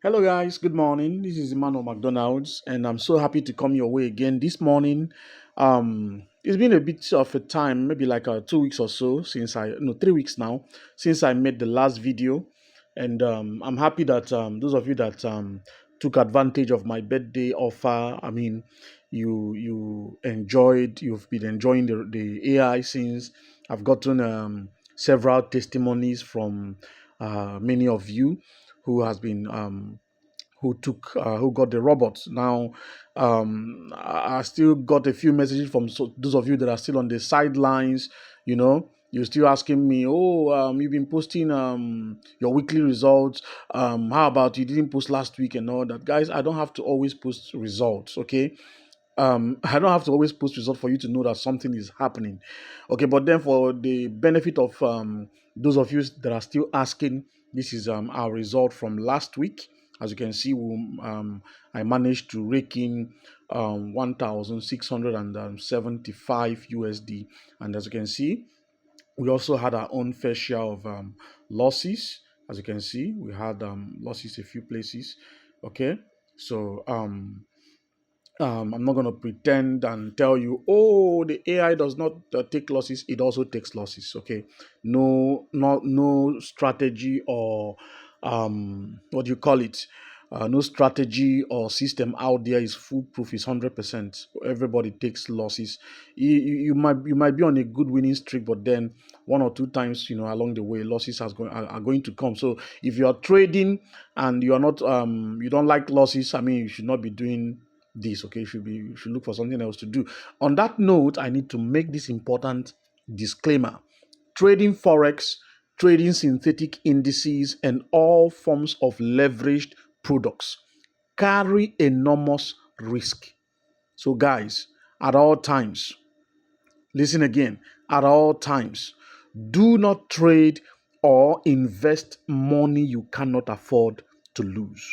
Hello, guys. Good morning. This is Emmanuel McDonald's, and I'm so happy to come your way again this morning. It's been a bit of a time, maybe like 2 weeks or so since no, 3 weeks now since I made the last video, and I'm happy that those of you that took advantage of my birthday offer. You've been enjoying the AI since. I've gotten several testimonies from many of you who has been who got the robots. Now, I still got a few messages from those of you that are still on the sidelines. You're still asking me, oh, you've been posting your weekly results. How about you didn't post last week and all that? Guys, I don't have to always post results, okay? I don't have to always post results for you to know that something is happening. Okay, but then for the benefit of those of you that are still asking, this is our result from last week. As you can see, I managed to rake in 1,675 USD, and as you can see, we also had our own fair share of losses. As you can see, we had losses a few places. Okay, so I'm not going to pretend and tell you, oh, the AI does not take losses. It also takes losses. Okay, no strategy or what do you call it? No strategy or system out there is foolproof. Is 100%. Everybody takes losses. You might be on a good winning streak, but then one or two times, along the way, losses are going to come. So if you are trading and you are not you don't like losses, you should not be doing this. Okay, you should look for something else to do. On that note, I need to make this important disclaimer: trading forex, trading synthetic indices, and all forms of leveraged products carry enormous risk. So guys, at all times, listen again, at all times, do not trade or invest money you cannot afford to lose.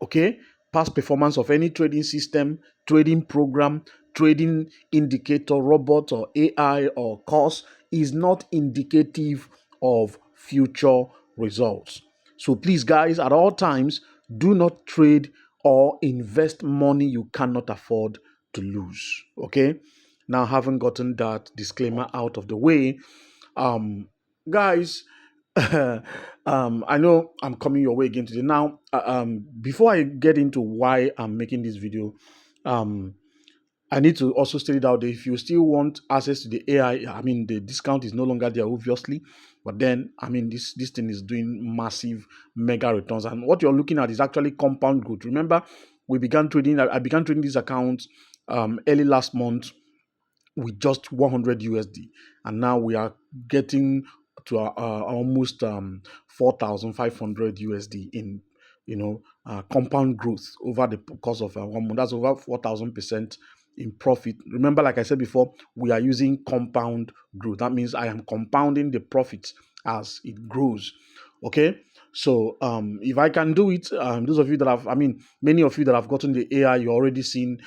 Okay, past performance of any trading system, trading program, trading indicator, robot or AI or course is not indicative of future results. So please, guys, at all times, do not trade or invest money you cannot afford to lose. Okay, now having gotten that disclaimer out of the way, guys, I know I'm coming your way again today. Now, before I get into why I'm making this video, um, I need to also state it out there. If you still want access to the AI, the discount is no longer there, obviously. But then, this thing is doing massive, mega returns, and what you're looking at is actually compound growth. Remember, we began trading. I began trading this account early last month with just 100 USD, and now we are getting to almost 4,500 USD in compound growth over the course of 1 month. That's over 4,000% in profit. Remember, like I said before, we are using compound growth. That means I am compounding the profits as it grows. Okay, so if I can do it, those of you that have, many of you that have gotten the AI, you're already seeing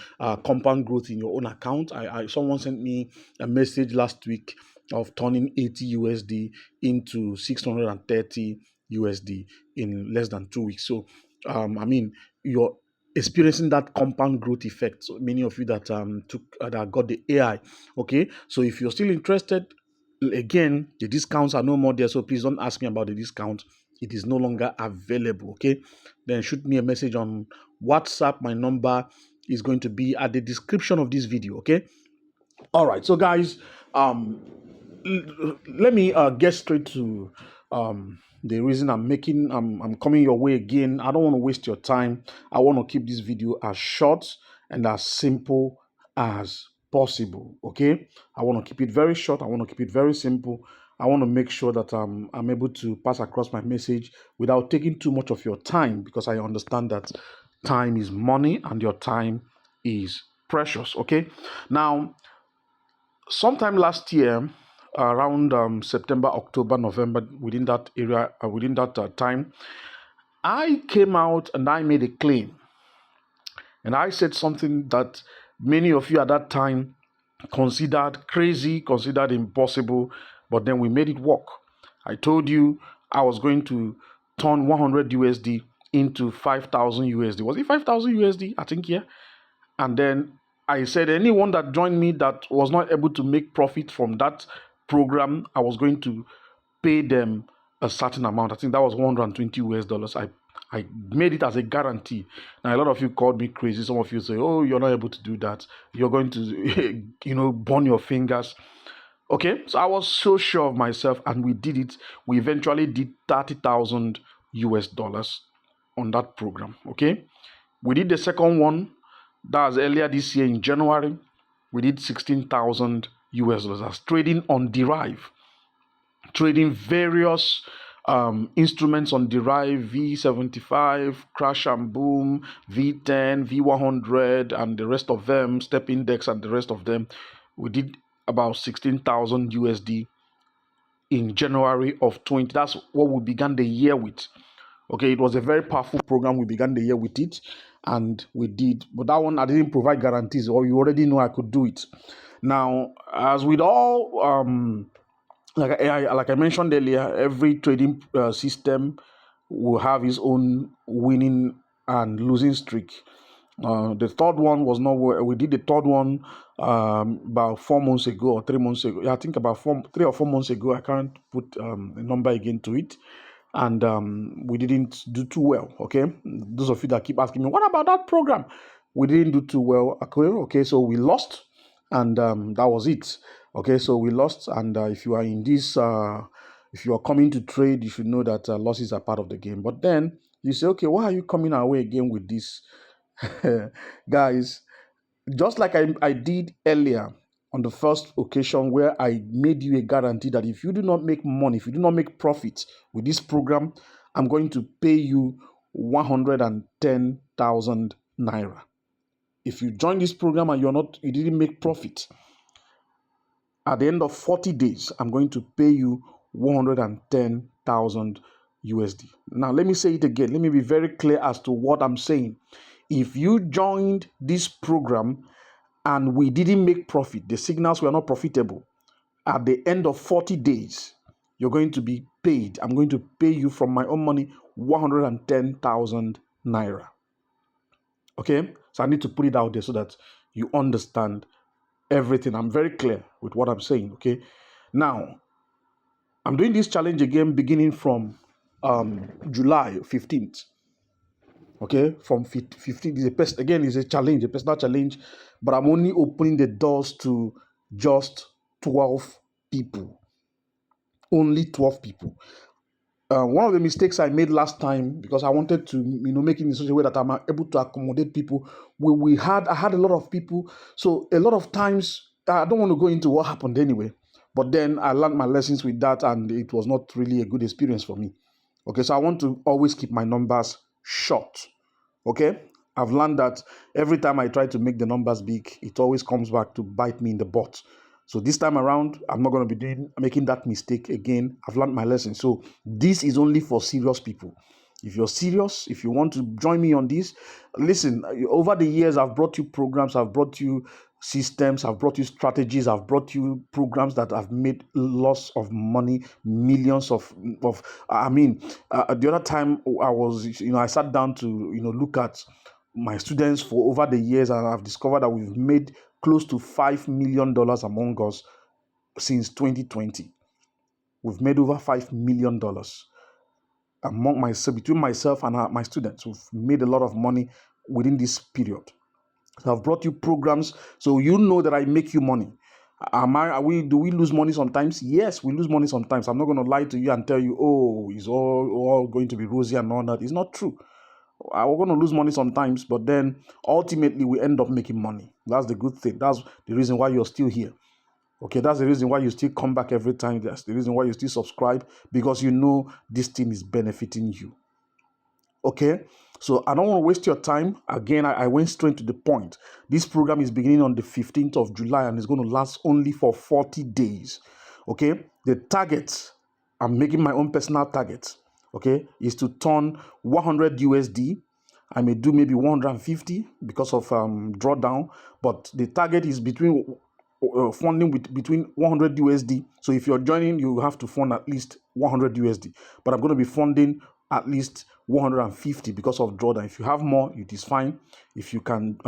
compound growth in your own account. Someone sent me a message last week of turning 80 USD into 630 USD in less than 2 weeks. So, you're experiencing that compound growth effect. So many of you that that got the AI. Okay, so if you're still interested, again, the discounts are no more there. So please don't ask me about the discount. It is no longer available. Okay, then shoot me a message on WhatsApp. My number is going to be at the description of this video. Okay, all right. So guys, let me get straight to the reason I'm coming your way again. I don't want to waste your time. I want to keep this video as short and as simple as possible. Okay, I want to keep it very short. I want to keep it very simple. I want to make sure that I'm able to pass across my message without taking too much of your time, because I understand that time is money and your time is precious. Okay, now, sometime last year, around September, October, November, within that area, within that time, I came out and I made a claim. And I said something that many of you at that time considered crazy, considered impossible, but then we made it work. I told you I was going to turn 100 USD into 5,000 USD. Was it 5,000 USD? I think, yeah. And then I said anyone that joined me that was not able to make profit from that program, I was going to pay them a certain amount. I think that was 120 US dollars. I made it as a guarantee. Now, a lot of you called me crazy. Some of you say, oh, you're not able to do that. You're going to, burn your fingers. Okay, so I was so sure of myself, and we did it. We eventually did 30,000 US dollars on that program. Okay, we did the second one. That was earlier this year in January. We did 16,000 US dollars. That's trading on Derive, trading various instruments on Derive, V75, Crash and Boom, V10, V100, and the rest of them, Step Index, and the rest of them. We did about 16,000 USD in January of 20. That's what we began the year with. Okay, it was a very powerful program. We began the year with it, and we did. But that one, I didn't provide guarantees, or you already know I could do it. Now, as with all, like I mentioned earlier, every trading system will have its own winning and losing streak. The third one was not. We did the third one about 4 months ago or 3 months ago. Yeah, I think about 3 or 4 months ago. I can't put a number again to it, and we didn't do too well. Okay, those of you that keep asking me, what about that program? We didn't do too well. Okay, so we lost, and that was it. Okay, so we lost, and if you are in this, if you are coming to trade, you should know that losses are part of the game. But then you say, okay, why are you coming our way again with this? Guys, just like I did earlier on the first occasion where I made you a guarantee that if you do not make money, if you do not make profit with this program, I'm going to pay you 110,000 naira. If you join this program and you didn't make profit, at the end of 40 days, I'm going to pay you 110,000 USD. Now, let me say it again. Let me be very clear as to what I'm saying. If you joined this program and we didn't make profit, the signals were not profitable, at the end of 40 days, you're going to be paid. I'm going to pay you from my own money 110,000 naira. Okay? So I need to put it out there so that you understand everything. I'm very clear with what I'm saying. Okay? Now, I'm doing this challenge again beginning from July 15th. Okay, from 15 is a challenge, a personal challenge, but I'm only opening the doors to just 12 people. Only 12 people. One of the mistakes I made last time, because I wanted to, make it in such a way that I'm able to accommodate people. I had a lot of people, so a lot of times I don't want to go into what happened anyway. But then I learned my lessons with that, and it was not really a good experience for me. Okay, so I want to always keep my numbers short. Okay, I've learned that every time I try to make the numbers big, it always comes back to bite me in the butt. So this time around, I'm not going to be making that mistake again. I've learned my lesson. So this is only for serious people. If you're serious, if you want to join me on this, listen, over the years, I've brought you programs, I've brought you systems, I've brought you strategies, I've brought you programs that have made lots of money, millions of the other time I sat down to, look at my students for over the years, and I've discovered that we've made close to $5 million among us since 2020. We've made over $5 million between myself and my students. We've made a lot of money within this period. So I've brought you programs, so you know that I make you money. Do we lose money sometimes? Yes, we lose money sometimes. I'm not going to lie to you and tell you, oh, it's all going to be rosy and all that. It's not true. We're going to lose money sometimes, but then ultimately we end up making money. That's the good thing. That's the reason why you're still here. Okay, that's the reason why you still come back every time. That's the reason why you still subscribe, because you know this thing is benefiting you. Okay, so I don't want to waste your time. Again, I went straight to the point. This program is beginning on the 15th of July and it's going to last only for 40 days. Okay, the target, I'm making my own personal target, okay, is to turn 100 USD. I may do maybe 150 because of drawdown, but the target is between funding between 100 USD. So if you're joining, you have to fund at least 100 USD. But I'm going to be funding at least 150 because of drawdown. If you have more, it is fine. If you can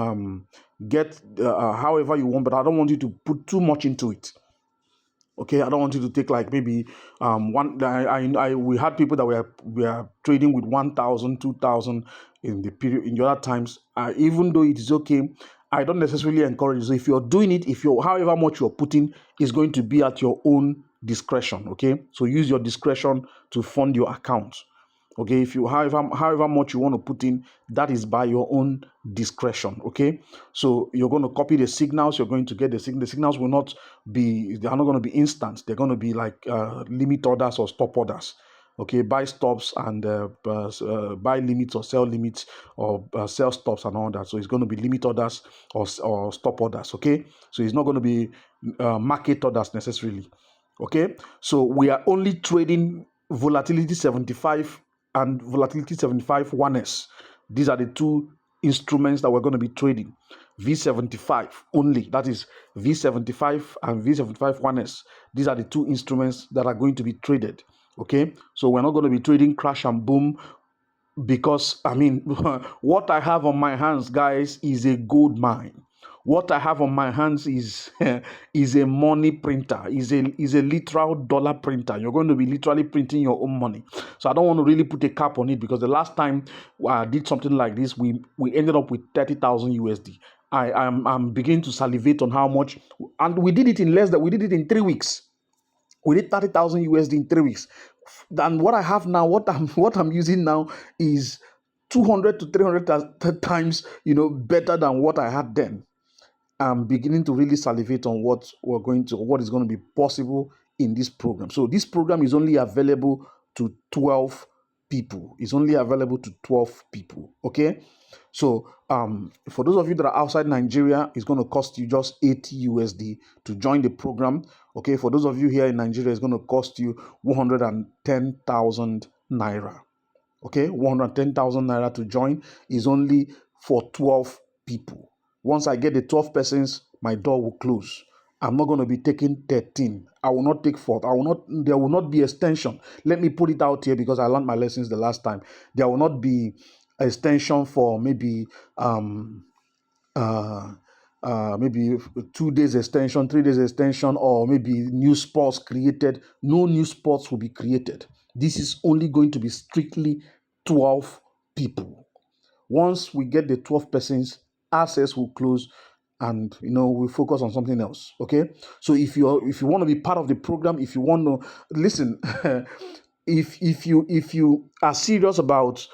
get however you want, but I don't want you to put too much into it. Okay, I don't want you to take like maybe one. We had people that were trading with 1,000, 2,000 in the period in the other times. Even though it is okay, I don't necessarily encourage you. So if you're doing it, if you're however much you're putting is going to be at your own discretion. Okay, so use your discretion to fund your account. Okay, if you however much you want to put in, that is by your own discretion. Okay, so you're going to copy the signals. You're going to get the signals. The signals will not be, they are not going to be instant. They're going to be like limit orders or stop orders. Okay, buy stops and buy limits or sell limits or sell stops and all that. So it's going to be limit orders or stop orders. Okay, so it's not going to be market orders necessarily. Okay, so we are only trading volatility 75 and volatility 75 1s. These are the two instruments that we're going to be trading. V75 only, that is V75 and V75 1s. These are the two instruments that are going to be traded. Okay, so we're not going to be trading crash and boom, because I mean, what I have on my hands, guys, is a gold mine. What I have on my hands is is a money printer, is a literal dollar printer. You're going to be literally printing your own money. So I don't want to really put a cap on it, because the last time I did something like this, we ended up with 30,000 USD. I'm beginning to salivate on how much, and we did it in 3 weeks. We did 30,000 USD in 3 weeks. And what I have now, what I'm using now is 200 to 300 times, better than what I had then. I'm beginning to really salivate on what is going to be possible in this program. So this program is only available to 12 people. It's only available to 12 people. Okay. So for those of you that are outside Nigeria, it's going to cost you just 80 USD to join the program. Okay. For those of you here in Nigeria, it's going to cost you 110,000 naira. Okay. 110,000 naira to join is only for 12 people. Once I get the 12 persons, my door will close. I'm not going to be taking 13. I will not take 4. There will not be extension. Let me put it out here, because I learned my lessons the last time. There will not be extension for maybe maybe 2 days extension, 3 days extension, or maybe new spots created. No new spots will be created. This is only going to be strictly 12 people. Once we get the 12 persons, access will close, and we focus on something else. Okay, so if you want to be part of the program, if you want to listen, if you are serious about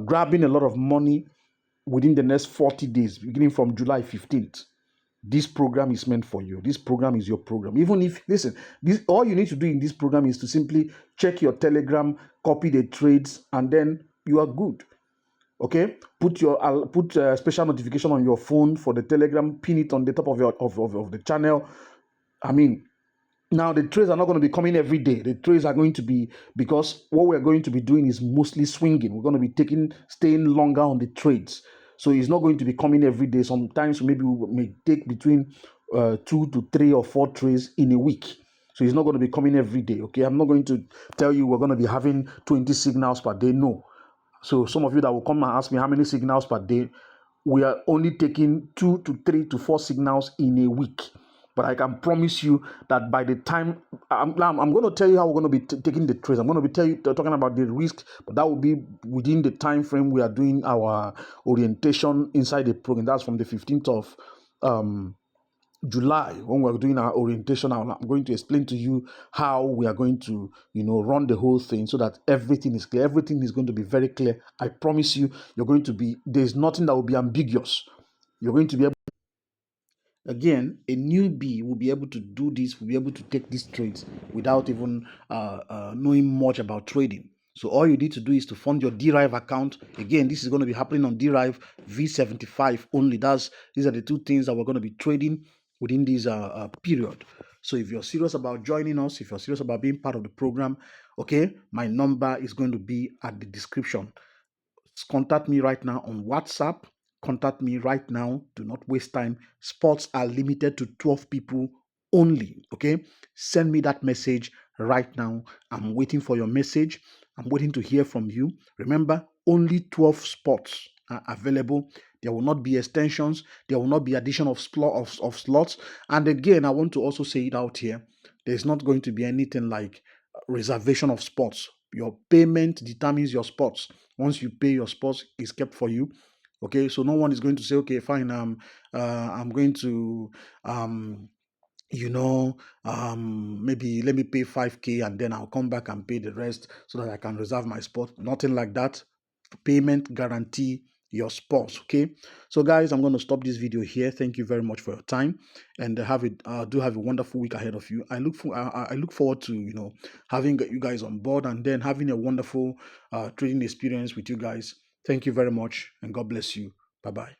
grabbing a lot of money within the next 40 days, beginning from July 15th, this program is meant for you. This program is your program. Even if, listen, all you need to do in this program is to simply check your Telegram, copy the trades, and then you are good. Okay, put special notification on your phone for the Telegram, pin it on the top of your of the channel. I mean, now the trades are not going to be coming every day. The trades are going to be, because what we're going to be doing is mostly swinging. We're going to be staying longer on the trades. So it's not going to be coming every day. Sometimes maybe we may take between 2 to 3 or 4 trades in a week. So it's not going to be coming every day. Okay, I'm not going to tell you we're going to be having 20 signals per day. No. So some of you that will come and ask me how many signals per day, we are only taking 2 to 3 to 4 signals in a week. But I can promise you that by the time I'm going to tell you how we're going to be taking the trades. I'm going to be talking about the risk, but that will be within the time frame we are doing our orientation inside the program. That's from the 15th of July, when we're doing our orientation. I'm going to explain to you how we are going to, run the whole thing, so that everything is clear. Everything is going to be very clear. I promise you, there's nothing that will be ambiguous. You're going to be able. Again, a newbie will be able to do this, will be able to take these trades without even knowing much about trading. So all you need to do is to fund your Derive account. Again, this is going to be happening on Derive V75 only. These are the two things that we're going to be trading within this period. So if you're serious about joining us, if you're serious about being part of the program, okay, my number is going to be at the description. Contact me right now on WhatsApp. Contact me right now. Do not waste time. Spots are limited to 12 people only. Okay, send me that message right now. I'm waiting for your message. I'm waiting to hear from you. Remember, only 12 spots are available. There will not be extensions. There will not be addition of, of slots. And again, I want to also say it out here. There's not going to be anything like reservation of spots. Your payment determines your spots. Once you pay, your spots is kept for you. Okay, so no one is going to say, okay, fine, I'm going to you know, maybe let me pay 5K and then I'll come back and pay the rest so that I can reserve my spot. Nothing like that. Payment guarantee your spots. Okay, so guys, I'm going to stop this video here. Thank you very much for your time, and do have a wonderful week ahead of you. I look forward to having you guys on board and then having a wonderful trading experience with you guys. Thank you very much, and God bless you. Bye bye.